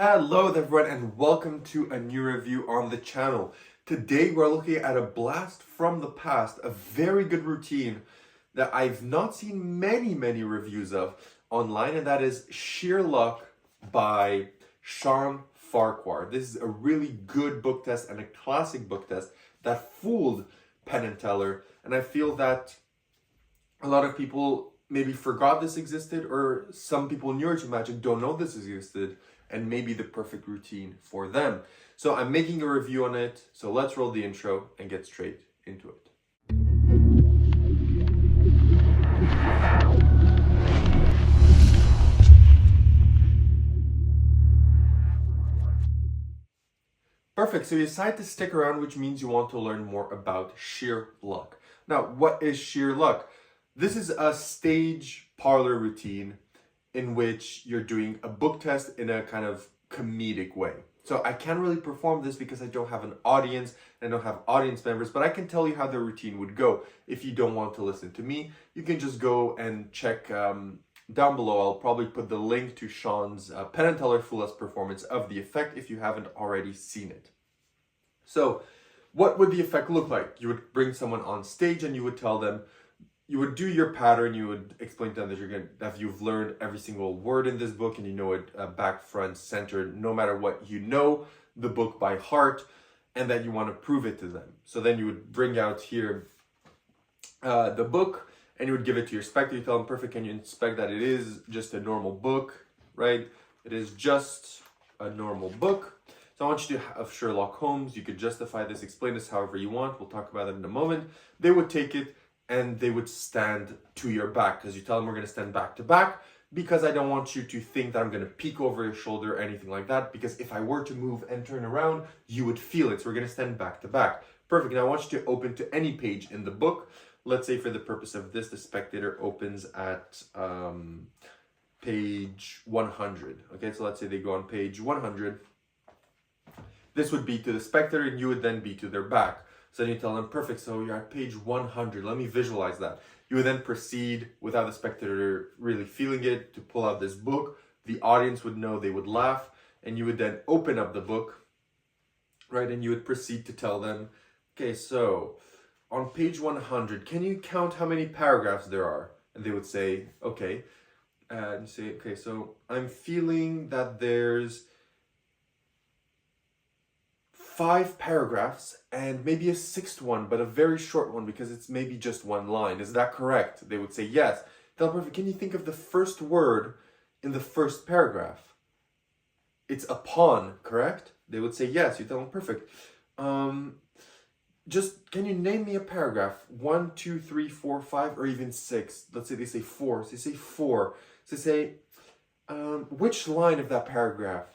Hello there everyone and welcome to a new review on the channel. Today we're looking at a blast from the past, a very good routine that I've not seen many reviews of online, and that is Sheer Luck by Shawn Farquhar. This is a really good book test and a classic book test that fooled Penn and Teller, and I feel that a lot of people maybe forgot this existed, or some people newer to Magic don't know this existed, and maybe the perfect routine for them. So I'm making a review on it, so let's roll the intro and get straight into it. Perfect, so you decide to stick around, which means you want to learn more about Sheer Luck. Now, what is Sheer Luck? This is a stage parlor routine in which you're doing a book test in a kind of comedic way. So I can't really perform this because I don't have an audience and I don't have audience members, but I can tell you how the routine would go. If you don't want to listen to me, you can just go and check down below. I'll probably put the link to Shawn's Penn and Teller Full-Less performance of the effect if you haven't already seen it. So what would the effect look like? You would bring someone on stage and you would tell them, you would do your pattern, you would explain to them that you've learned every single word in this book and you know it back, front, center, no matter what, you know the book by heart, and that you want to prove it to them. So then you would bring out here the book and you would give it to your spectator. You tell them, perfect, can you inspect that it is just a normal book, right? It is just a normal book. So I want you to have Sherlock Holmes. You could justify this, explain this however you want. We'll talk about it in a moment. They would take it and they would stand to your back, because you tell them we're going to stand back to back, because I don't want you to think that I'm going to peek over your shoulder or anything like that, because if I were to move and turn around, you would feel it. So we're going to stand back to back. Perfect. Now I want you to open to any page in the book. Let's say for the purpose of this, the spectator opens at page 100. Okay, so let's say they go on page 100. This would be to the spectator and you would then be to their back. So then you tell them, perfect, so you're at page 100. Let me visualize that. You would then proceed, without the spectator really feeling it, to pull out this book. The audience would know, they would laugh, and you would then open up the book, right? And you would proceed to tell them, okay, so on page 100, can you count how many paragraphs there are? And they would say, okay. And you say, okay, so I'm feeling that there's 5 paragraphs and maybe a 6th one, but a very short one because it's maybe just one line. Is that correct? They would say yes. Tell them, perfect, can you think of the first word in the first paragraph? It's upon, correct? They would say yes. You tell them, perfect. Just can you name me a paragraph? 1, 2, 3, 4, 5, or even 6. Let's say they say 4. So they say 4. So they say, which line of that paragraph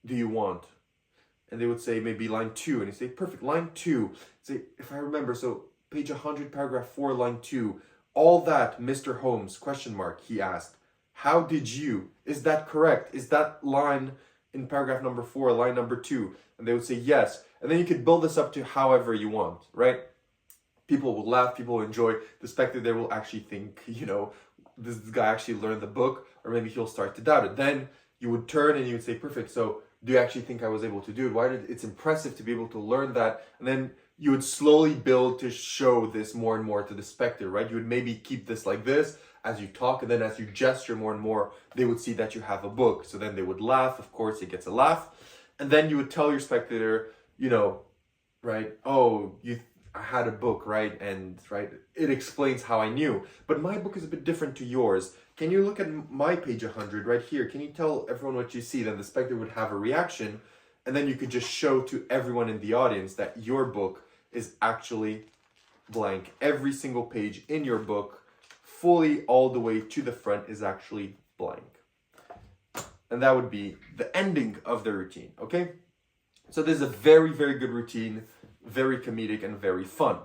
do you want? And they would say maybe line 2, and you say, perfect, line 2. Say, if I remember, so page 100, paragraph 4, line 2. All that, Mr. Holmes, question mark, he asked. How did you? Is that correct? Is that line in paragraph number 4, line number 2? And they would say yes. And then you could build this up to however you want, right? People will laugh, people will enjoy. The spectator will actually think, you know, this guy actually learned the book, or maybe he'll start to doubt it. Then you would turn and you would say, perfect, so do you actually think I was able to do it? It's impressive to be able to learn that. And then you would slowly build to show this more and more to the spectator, right? You would maybe keep this like this as you talk, and then as you gesture more and more, they would see that you have a book. So then they would laugh. Of course, it gets a laugh. And then you would tell your spectator, you know, right? Oh, I had a book, right? And right, it explains how I knew. But my book is a bit different to yours. Can you look at my page 100 right here? Can you tell everyone what you see? Then the spectator would have a reaction, and then you could just show to everyone in the audience that your book is actually blank. Every single page in your book, fully all the way to the front, is actually blank. And that would be the ending of the routine, okay? So this is a very good routine, very comedic and very fun,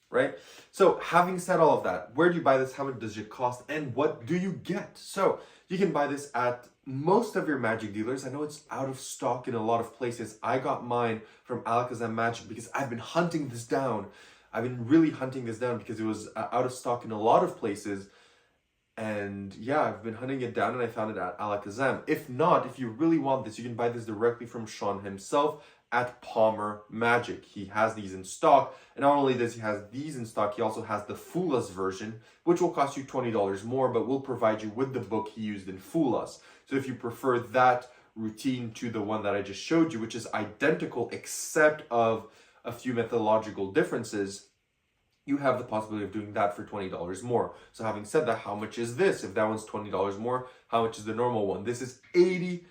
right? So having said all of that, where do you buy this? How much does it cost? And what do you get? So you can buy this at most of your Magic dealers. I know it's out of stock in a lot of places. I got mine from Alakazam Magic because I've been hunting this down. I've been really hunting this down because it was out of stock in a lot of places. And yeah, I've been hunting it down and I found it at Alakazam. If not, if you really want this, you can buy this directly from Shawn himself at Palmer Magic. He has these in stock. And not only does he has these in stock, he also has the Fool Us version, which will cost you $20 more, but will provide you with the book he used in Fool Us. So if you prefer that routine to the one that I just showed you, which is identical except of a few methodological differences, you have the possibility of doing that for $20 more. So having said that, how much is this? If that one's $20 more, how much is the normal one? This is $80.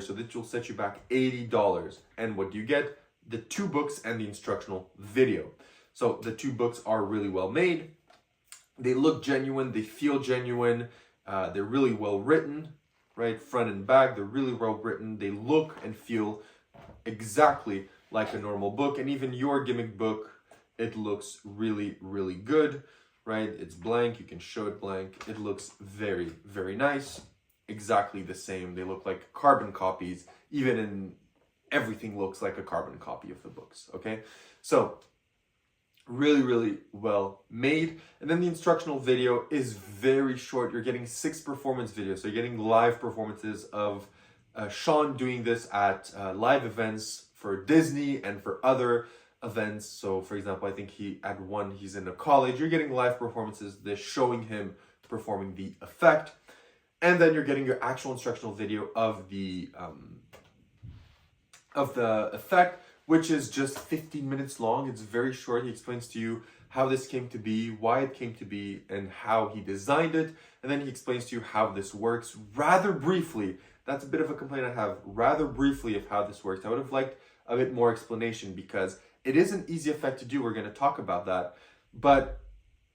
So this will set you back $80. And what do you get? The 2 books and the instructional video. So the 2 books are really well made. They look genuine. They feel genuine. They're really well written, right? Front and back, they're really well written. They look and feel exactly like a normal book. And even your gimmick book, it looks really, really good, right? It's blank. You can show it blank. It looks very, very nice. Exactly the same. They look like carbon copies. Even in everything looks like a carbon copy of the books, okay? So really, really well made. And then the instructional video is very short. You're getting 6 performance videos. So you're getting live performances of Shawn doing this at live events for Disney and for other events. So for example, I think he's in a college. You're getting live performances. They're showing him performing the effect. And then you're getting your actual instructional video of the effect, which is just 15 minutes long. It's very short. He explains to you how this came to be, why it came to be, and how he designed it. And then he explains to you how this works rather briefly. That's a bit of a complaint I have, rather briefly, of how this works. I would have liked a bit more explanation because it is an easy effect to do. We're going to talk about that. But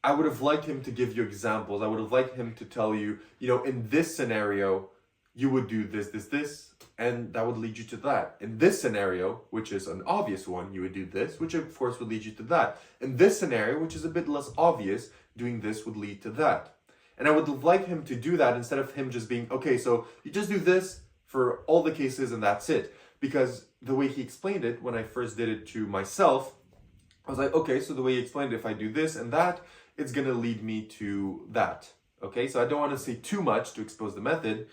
I would have liked him to give you examples. I would have liked him to tell you, in this scenario, you would do this, this, this, and that would lead you to that. In this scenario, which is an obvious one, you would do this, which of course would lead you to that. In this scenario, which is a bit less obvious, doing this would lead to that. And I would have liked him to do that instead of him just being, okay, so you just do this for all the cases and that's it. Because the way he explained it, when I first did it to myself, I was like, okay, so the way he explained it, if I do this and that, it's going to lead me to that. Okay, so I don't want to say too much to expose the method.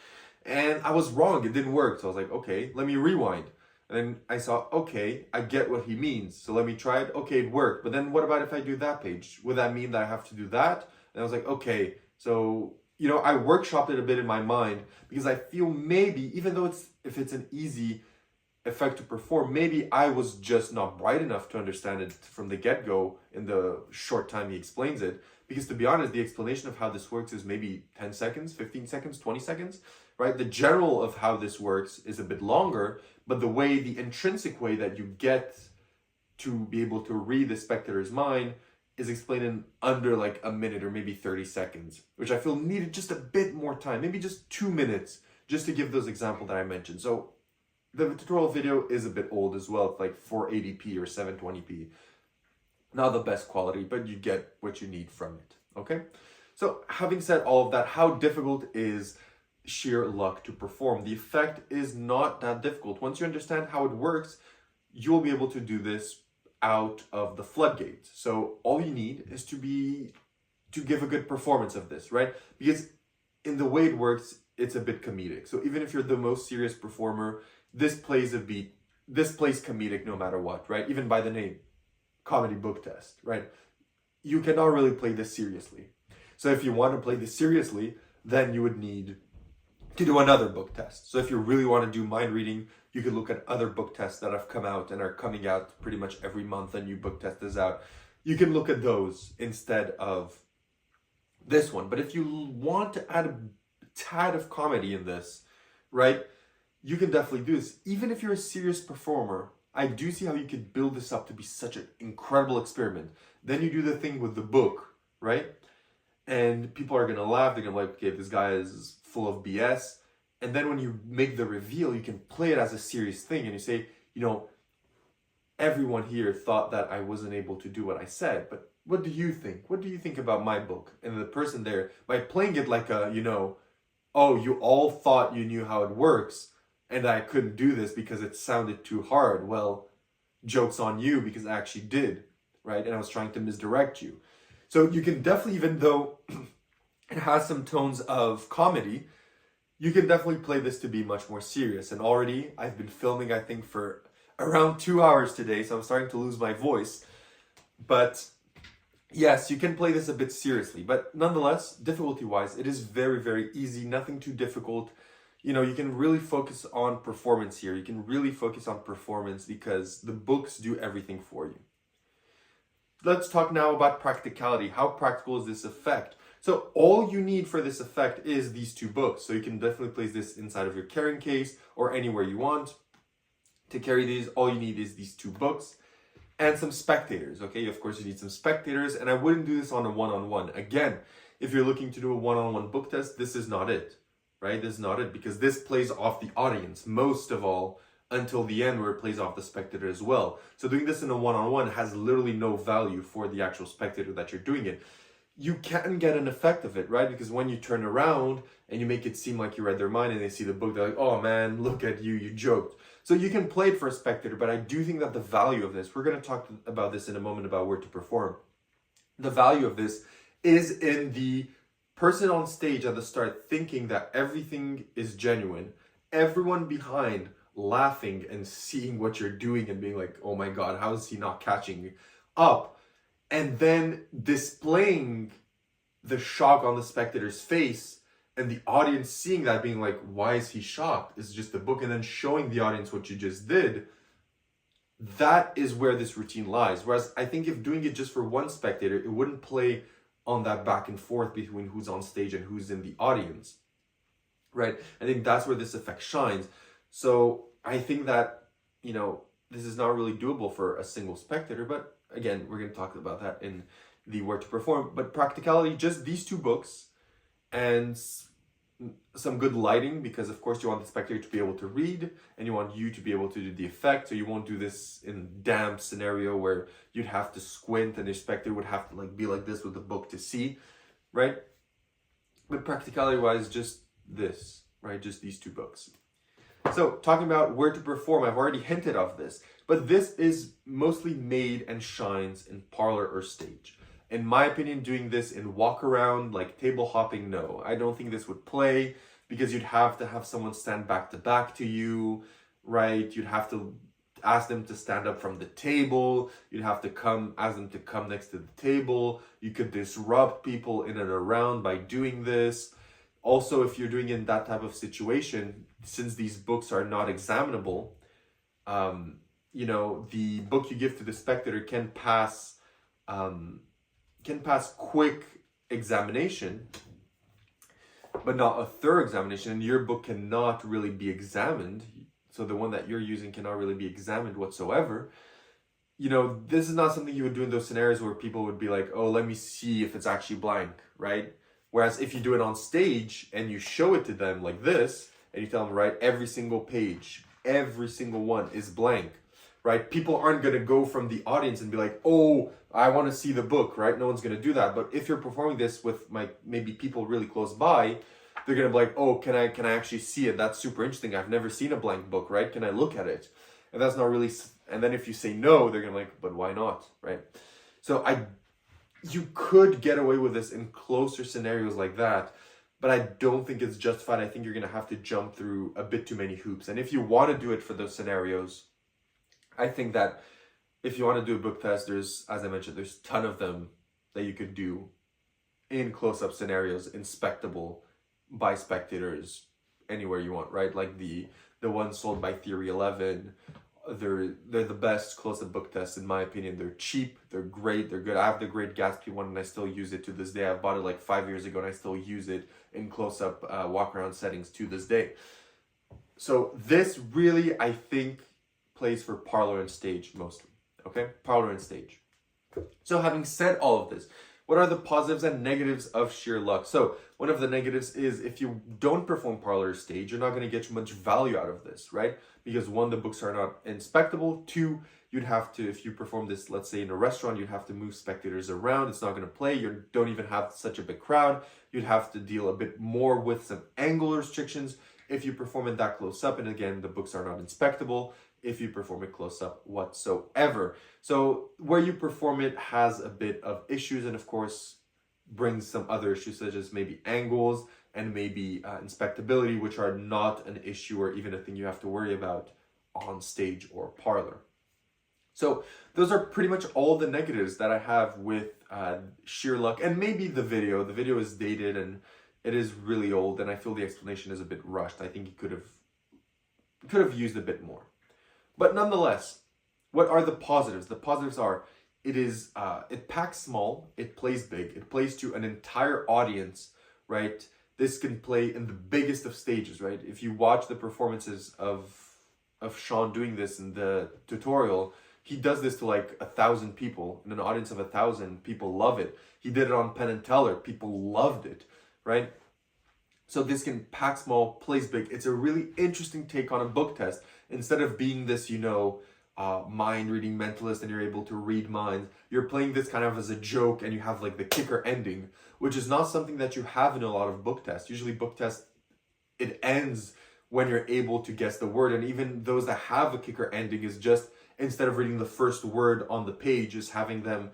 And I was wrong, it didn't work. So I was like, okay, let me rewind. And then I saw, okay, I get what he means. So let me try it. Okay, it worked. But then what about if I do that page? Would that mean that I have to do that? And I was like, okay, so, I workshopped it a bit in my mind because I feel maybe, even though if it's an easy effect to perform, maybe I was just not bright enough to understand it from the get-go in the short time he explains it. Because to be honest, the explanation of how this works is maybe 10 seconds, 15 seconds, 20 seconds, right? The general of how this works is a bit longer, but the intrinsic way that you get to be able to read the spectator's mind is explained in under like a minute or maybe 30 seconds, which I feel needed just a bit more time, maybe just 2 minutes, just to give those examples that I mentioned. So the tutorial video is a bit old as well. It's like 480p or 720p. Not the best quality, but you get what you need from it, okay? So having said all of that, how difficult is sheer luck to perform? The effect is not that difficult. Once you understand how it works, you'll be able to do this out of the floodgates. So all you need is to give a good performance of this, right? Because in the way it works, it's a bit comedic. So even if you're the most serious performer, this plays comedic no matter what, right? Even by the name, comedy book test, right? You cannot really play this seriously. So if you want to play this seriously, then you would need to do another book test. So if you really want to do mind reading, you could look at other book tests that have come out and are coming out pretty much every month. A new book test is out. You can look at those instead of this one. But if you want to add a tad of comedy in this, right, you can definitely do this. Even if you're a serious performer, I do see how you could build this up to be such an incredible experiment. Then you do the thing with the book, right? And people are going to laugh. They're going to be like, okay, this guy is full of BS. And then when you make the reveal, you can play it as a serious thing. And you say, everyone here thought that I wasn't able to do what I said. But what do you think? What do you think about my book? And the person there, by playing it like oh, you all thought you knew how it works. And I couldn't do this because it sounded too hard. Well, joke's on you because I actually did, right? And I was trying to misdirect you. So you can definitely, even though it has some tones of comedy, you can definitely play this to be much more serious. And already I've been filming, I think, for around 2 hours today, so I'm starting to lose my voice. But yes, you can play this a bit seriously, but nonetheless, difficulty-wise, it is very, very easy, nothing too difficult. You know, you can really focus on performance here. You can really focus on performance because the books do everything for you. Let's talk now about practicality. How practical is this effect? So all you need for this effect is these two books. So you can definitely place this inside of your carrying case or anywhere you want. To carry these, all you need is these two books and some spectators, okay? Of course, you need some spectators, and I wouldn't do this on a one-on-one. Again, if you're looking to do a one-on-one book test, this is not it, right? This is not it, because this plays off the audience, most of all, until the end, where it plays off the spectator as well. So doing this in a one-on-one has literally no value for the actual spectator that you're doing it. You can get an effect of it, right? Because when you turn around and you make it seem like you read their mind and they see the book, they're like, oh man, look at you, you joked. So you can play it for a spectator, but I do think that the value of this, we're going to talk about this in a moment about where to perform. The value of this is in the person on stage at the start thinking that everything is genuine, everyone behind laughing and seeing what you're doing and being like, oh my God, how is he not catching up? And then displaying the shock on the spectator's face and the audience seeing that being like, why is he shocked? It's just a book. And then showing the audience what you just did. That is where this routine lies. Whereas I think if doing it just for one spectator, it wouldn't play on that back and forth between who's on stage and who's in the audience, right? I think that's where this effect shines. So I think that, you know, this is not really doable for a single spectator, but again, we're going to talk about that in the where to perform. But practicality, just these two books and some good lighting, because of course you want the spectator to be able to read and you want you to be able to do the effect. So you won't do this in damp scenario where you'd have to squint and the spectator would have to like be like this with the book to see, right? But practicality wise, just this, right? Just these two books. So talking about where to perform, I've already hinted of this, but this is mostly made and shines in parlor or stage. In my opinion, doing this in walk around, like table hopping, no. I don't think this would play because you'd have to have someone stand back to back to you, right? You'd have to ask them to stand up from the table. You'd have to ask them to come next to the table. You could disrupt people in and around by doing this. Also, if you're doing it in that type of situation, since these books are not examinable, you know, the book you give to the spectator can pass quick examination, but not a thorough examination. And your book cannot really be examined. So the one that you're using cannot really be examined whatsoever. You know, this is not something you would do in those scenarios where people would be like, oh, let me see if it's actually blank, right? Whereas if you do it on stage and you show it to them like this, and you tell them, right, every single page, every single one is blank, right? People aren't going to go from the audience and be like, oh, I want to see the book, right? No one's going to do that. But if you're performing this with maybe people really close by, they're going to be like, oh, can I actually see it? That's super interesting. I've never seen a blank book, right? Can I look at it? And that's not really, and then if you say no, they're going to be like, but why not, right? So you could get away with this in closer scenarios like that, but I don't think it's justified. I think you're going to have to jump through a bit too many hoops. And if you want to do it for those scenarios, I think that if you want to do a book test, there's, as I mentioned, there's a ton of them that you could do in close-up scenarios, inspectable by spectators anywhere you want, right? Like the ones sold by Theory 11, they're the best close-up book tests in my opinion. They're cheap, they're great, they're good. I have the Great Gatsby one and I still use it to this day. I bought it like 5 years ago and I still use it in close-up walk-around settings to this day. So this really, I think, plays for parlor and stage mostly, okay? Parlor and stage. So having said all of this, what are the positives and negatives of sheer luck? So one of the negatives is if you don't perform parlor or stage, you're not going to get much value out of this, right? Because one, the books are not inspectable. Two, you'd have to, if you perform this, let's say in a restaurant, you'd have to move spectators around. It's not going to play. You don't even have such a big crowd. You'd have to deal a bit more with some angle restrictions if you perform it that close up. And again, the books are not inspectable if you perform it close up whatsoever. So where you perform it has a bit of issues. And of course, brings some other issues such as maybe angles and maybe inspectability, which are not an issue or even a thing you have to worry about on stage or parlor. So those are pretty much all the negatives that I have with sheer luck, and maybe the video. The video is dated and it is really old, and I feel the explanation is a bit rushed. I think he could have used a bit more. But nonetheless, what are the positives? The positives are it packs small, it plays big, it plays to an entire audience, right? This can play in the biggest of stages, right? If you watch the performances of Shawn doing this in the tutorial, he does this to like 1,000 people in an audience of 1,000. People love it. He did it on Penn and Teller. People loved it, right? So this can pack small, plays big. It's a really interesting take on a book test. Instead of being this, mind reading mentalist and you're able to read minds, you're playing this kind of as a joke, and you have like the kicker ending, which is not something that you have in a lot of book tests. Usually book tests, it ends when you're able to guess the word. And even those that have a kicker ending is just, instead of reading the first word on the page, is having them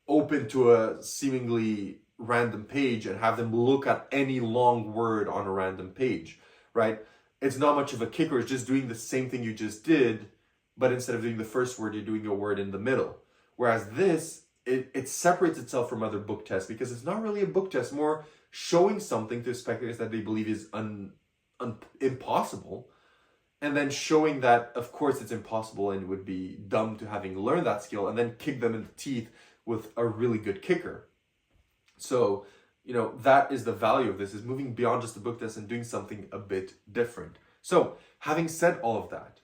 open to a seemingly random page and have them look at any long word on a random page, right? It's not much of a kicker. It's just doing the same thing you just did, but instead of doing the first word, you're doing a word in the middle. Whereas this, it separates itself from other book tests because it's not really a book test, more showing something to spectators that they believe is impossible, and then showing that, of course, it's impossible and would be dumb to having learned that skill, and then kick them in the teeth with a really good kicker. So, that is the value of this, is moving beyond just the book test and doing something a bit different. So, having said all of that,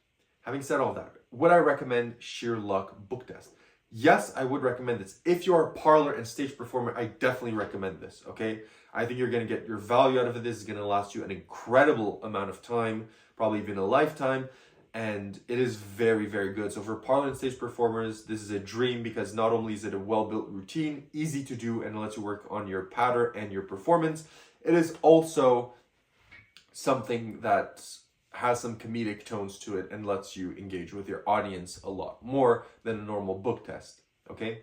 would I recommend sheer luck book test? Yes, I would recommend this. If you're a parlor and stage performer, I definitely recommend this, okay? I think you're going to get your value out of it. This is going to last you an incredible amount of time, probably even a lifetime, and it is very, very good. So for parlor and stage performers, this is a dream because not only is it a well-built routine, easy to do, and lets you work on your patter and your performance, it is also something that has some comedic tones to it and lets you engage with your audience a lot more than a normal book test, okay?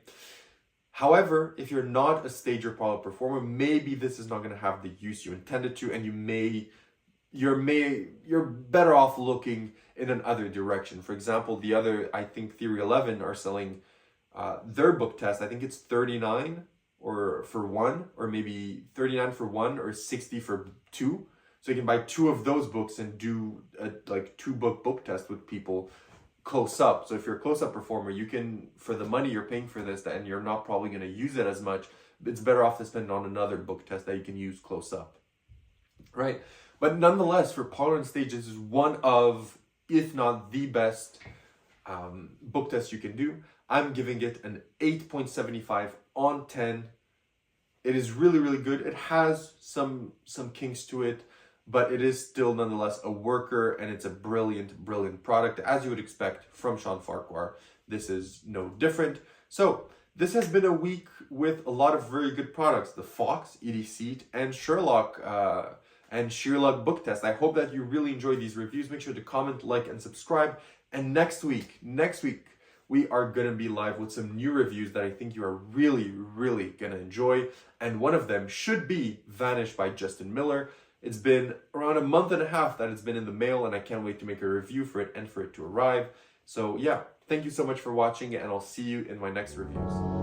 However, if you're not a stage or parlor performer, maybe this is not going to have the use you intended to, and you're better off looking in another direction. For example, I think Theory 11 are selling their book test. I think it's 39 or for one, or maybe 39 for one, or 60 for two. So you can buy two of those books and do a 2-book test with people close up. So if you're a close up performer, you can, for the money you're paying for this, and you're not probably going to use it as much, it's better off to spend on another book test that you can use close up, right? But nonetheless, for parlor and stage, this is one of, if not the best book test you can do. I'm giving it an 8.75 on 10. It is really, really good. It has some kinks to it, but it is still nonetheless a worker, and it's a brilliant, brilliant product, as you would expect from Shawn Farquhar. This is no different. So this has been a week with a lot of very good products: the Fox, ED and Sherlock and Sheer Luck book test. I hope that you really enjoyed these reviews. Make sure to comment, like, and subscribe. And next week, we are going to be live with some new reviews that I think you are really, really going to enjoy. And one of them should be Vanish by Justin Miller. It's been around a month and a half that it's been in the mail, and I can't wait to make a review for it and for it to arrive. So yeah, thank you so much for watching, and I'll see you in my next reviews.